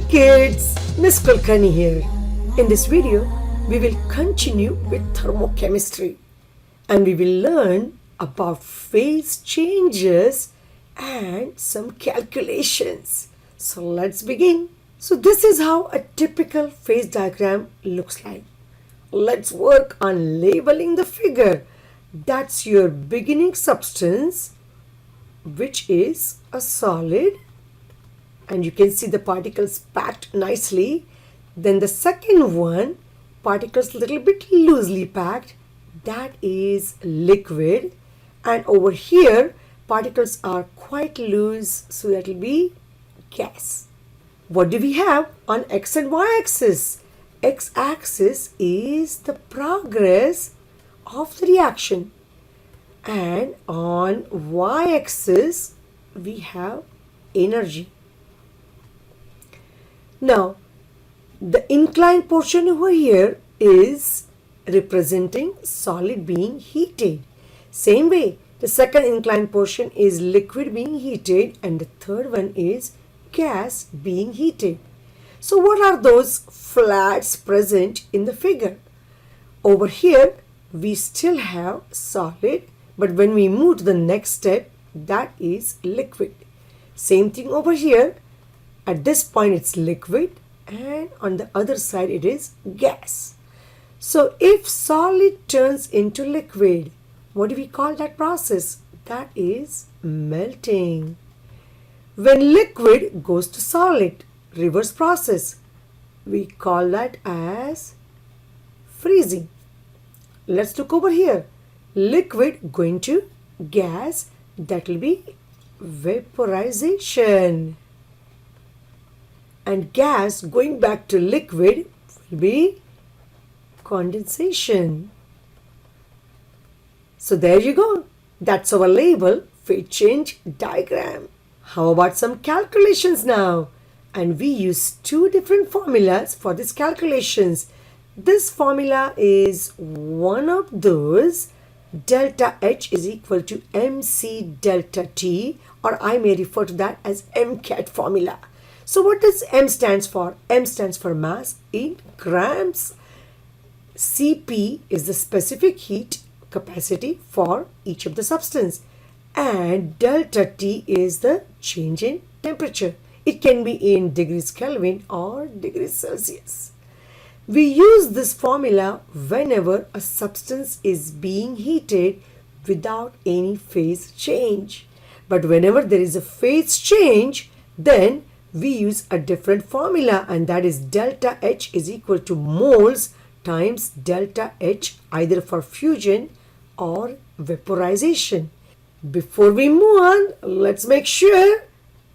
kids, Miss Kulkarni here. In this video, we will continue with thermochemistry and we will learn about phase changes and some calculations. So let's begin. So this is how a typical phase diagram looks like. Let's work on labeling the figure. That's your beginning substance, which is a solid, and you can see the particles packed nicely. Then the second one, particles a little bit loosely packed, that is liquid. And over here, particles are quite loose, so that will be gas. What do we have on x and y axis? X axis is the progress of the reaction, and on y axis we have energy. Now, the inclined portion over here is representing solid being heated. Same way, the second inclined portion is liquid being heated, and the third one is gas being heated. So what are those flats present in the figure? Over here, we still have solid, but when we move to the next step, that is liquid. Same thing over here. At this point it's liquid, and on the other side it is gas. So if solid turns into liquid, what do we call that process? That is melting. When liquid goes to solid, reverse process, we call that as freezing. Let's look over here. Liquid going to gas, that will be vaporization. And gas going back to liquid will be condensation. So there you go. That's our label phase change diagram. How about some calculations now? And we use two different formulas for these calculations. This formula is one of those. Delta H is equal to MC delta T, or I may refer to that as MCAT formula. So what does M stands for? M stands for mass in grams. Cp is the specific heat capacity for each of the substance. And delta T is the change in temperature. It can be in degrees Kelvin or degrees Celsius. We use this formula whenever a substance is being heated without any phase change. But whenever there is a phase change, then we use a different formula, and that is delta H is equal to moles times delta H, either for fusion or vaporization. Before we move on, let's make sure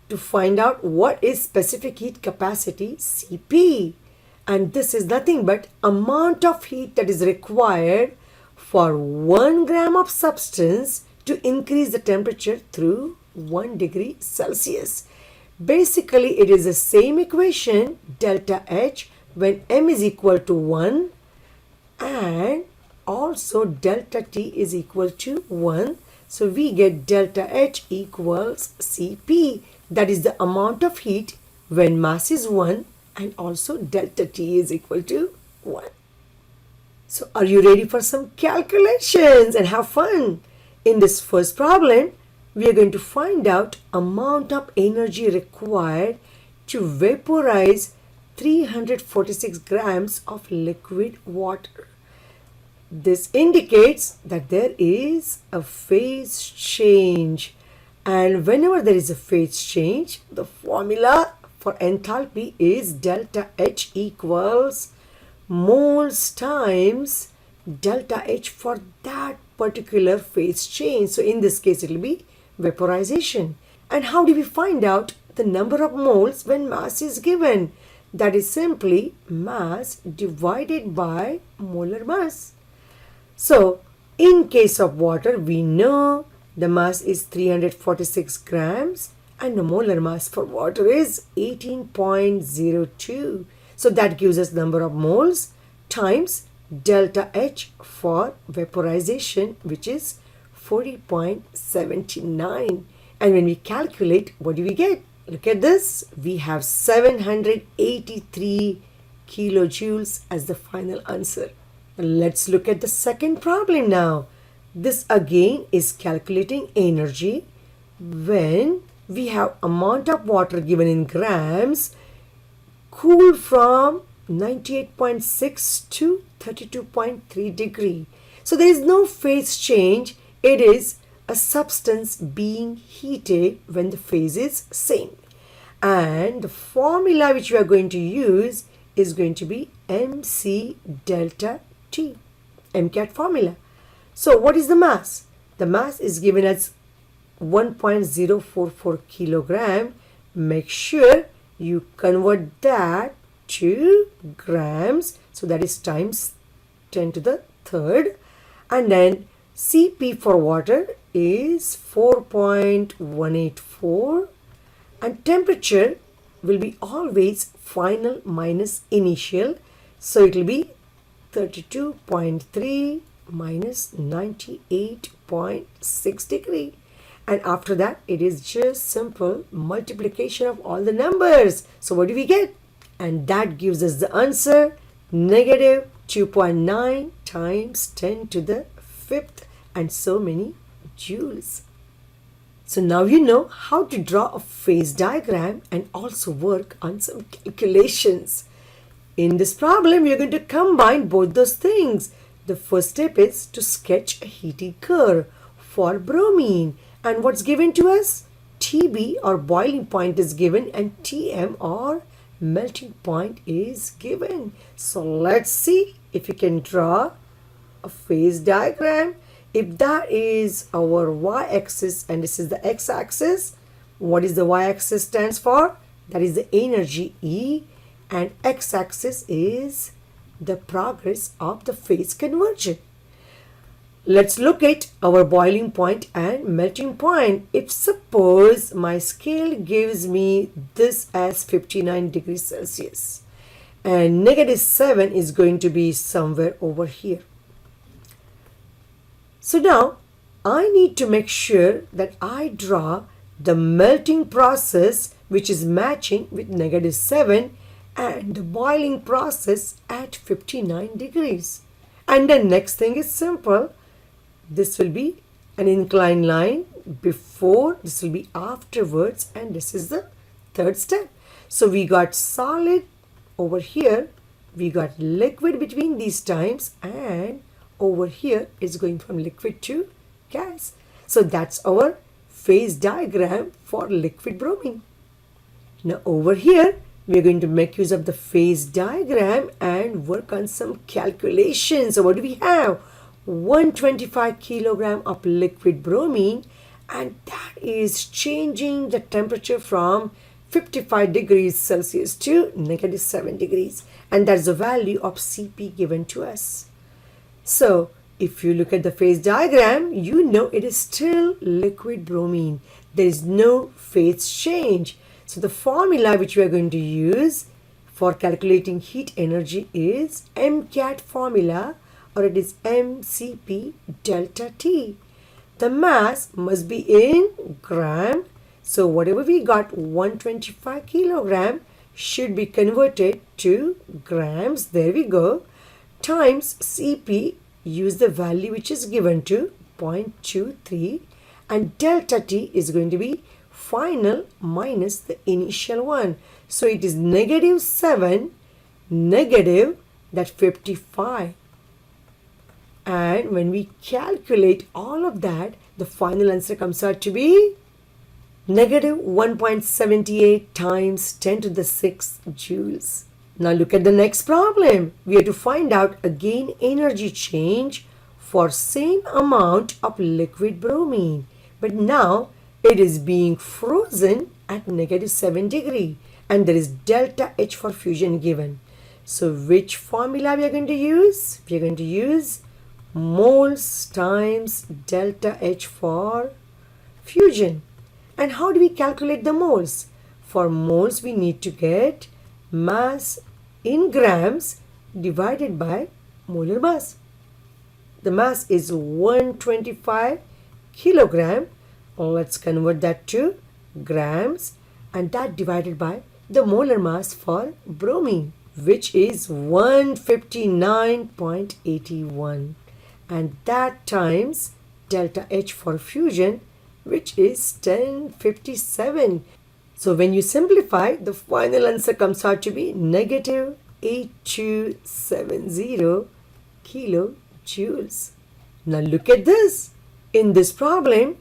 to find out what is specific heat capacity, Cp. And this is nothing but amount of heat that is required for 1 gram of substance to increase the temperature through 1 degree Celsius. Basically, it is the same equation, delta H, when M is equal to 1 and also delta T is equal to 1. So we get delta H equals Cp. That is the amount of heat when mass is 1 and also delta T is equal to 1. So are you ready for some calculations and have fun? In this first problem, we are going to find out amount of energy required to vaporize 346 grams of liquid water. This indicates that there is a phase change, and whenever there is a phase change, the formula for enthalpy is delta H equals moles times delta H for that particular phase change. So in this case it will be vaporization. And how do we find out the number of moles when mass is given? That is simply mass divided by molar mass. So in case of water, we know the mass is 346 grams and the molar mass for water is 18.02. So that gives us number of moles times delta H for vaporization, which is 40.79. And when we calculate, what do we get? Look at this. We have 783 kilojoules as the final answer. Let's look at the second problem now. This again is calculating energy when we have amount of water given in grams cooled from 98.6 to 32.3 degree. So there is no phase change. It is a substance being heated when the phase is same. And the formula which we are going to use is going to be MC delta T, MCAT formula. So what is the mass? The mass is given as 1.044 kilogram. Make sure you convert that to grams. So that is times 10 to the third. And then Cp for water is 4.184. And temperature will be always final minus initial. So it will be 32.3 minus 98.6 degree. And after that, it is just simple multiplication of all the numbers. So what do we get? And that gives us the answer, negative 2.9 times 10 to the fifth and so many joules. So now you know how to draw a phase diagram and also work on some calculations. In this problem, we are going to combine both those things. The first step is to sketch a heating curve for bromine. And what's given to us? TB or boiling point is given and TM or melting point is given. So let's see if we can draw a phase diagram. If that is our y-axis and this is the x-axis, what is the y-axis stands for? That is the energy E, and x-axis is the progress of the phase conversion. Let's look at our boiling point and melting point. If suppose my scale gives me this as 59 degrees Celsius and -7 is going to be somewhere over here. So now I need to make sure that I draw the melting process which is matching with -7 and the boiling process at 59 degrees. And the next thing is simple. This will be an inclined line before, this will be afterwards, and this is the third step. So we got solid over here, we got liquid between these times, and over here it's going from liquid to gas. So that's our phase diagram for liquid bromine. Now over here we are going to make use of the phase diagram and work on some calculations. So what do we have? 125 kilogram of liquid bromine, and that is changing the temperature from 55 degrees Celsius to -7 degrees, and that's the value of Cp given to us. So if you look at the phase diagram, you know it is still liquid bromine. There is no phase change. So the formula which we are going to use for calculating heat energy is MCAT formula, or it is MCP delta T. The mass must be in gram. So whatever we got, 125 kilogram should be converted to grams. There we go. Times Cp, use the value which is given to 0.23, and delta T is going to be final minus the initial one. So it is -7, negative that 55. And when we calculate all of that, the final answer comes out to be negative 1.78 times 10 to the 6 joules. Now look at the next problem. We have to find out again energy change for same amount of liquid bromine. But now it is being frozen at -7 degree and there is delta H for fusion given. So which formula we are going to use? We are going to use moles times delta H for fusion. And how do we calculate the moles? For moles we need to get mass in grams divided by molar mass. The mass is 125 kilogram. Let's convert that to grams. and that divided by the molar mass for bromine, which is 159.81, and that times delta H for fusion, which is 1057. So when you simplify, the final answer comes out to be negative 8270 kilojoules. Now look at this. In this problem,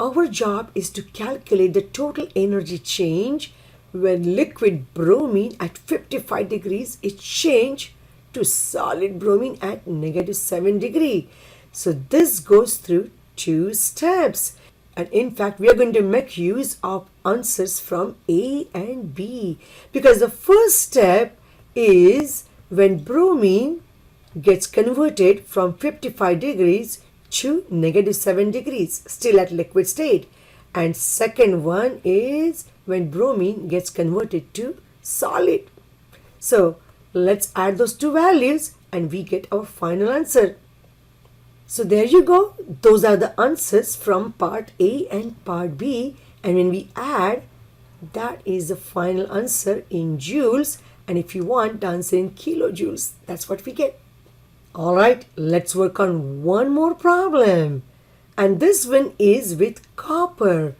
our job is to calculate the total energy change when liquid bromine at 55 degrees is changed to solid bromine at -7 degree. So this goes through 2 steps. And in fact, we are going to make use of answers from A and B, because the first step is when bromine gets converted from 55 degrees to -7 degrees, still at liquid state. And second one is when bromine gets converted to solid. So let's add those two values and we get our final answer. So there you go. Those are the answers from part A and part B. And when we add, that is the final answer in joules. And if you want the answer in kilojoules, that's what we get. All right, let's work on one more problem. And this one is with copper.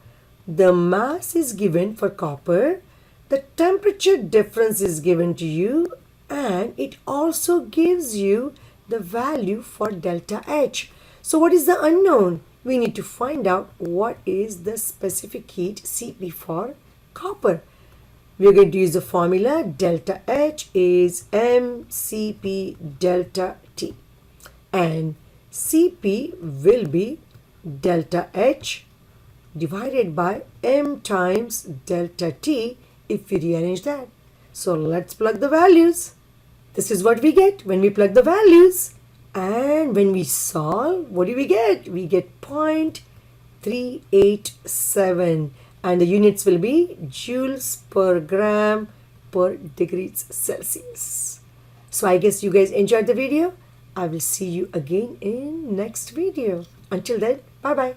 The mass is given for copper. The temperature difference is given to you. And it also gives you the value for delta H. So what is the unknown? We need to find out what is the specific heat Cp for copper. We are going to use the formula delta H is mCp delta T. And Cp will be delta H divided by m times delta T if we rearrange that. So let's plug the values. This is what we get when we plug the values. And when we solve, what do we get? We get 0.387. And the units will be joules per gram per degrees Celsius. So I guess you guys enjoyed the video. I will see you again in next video. Until then, bye-bye.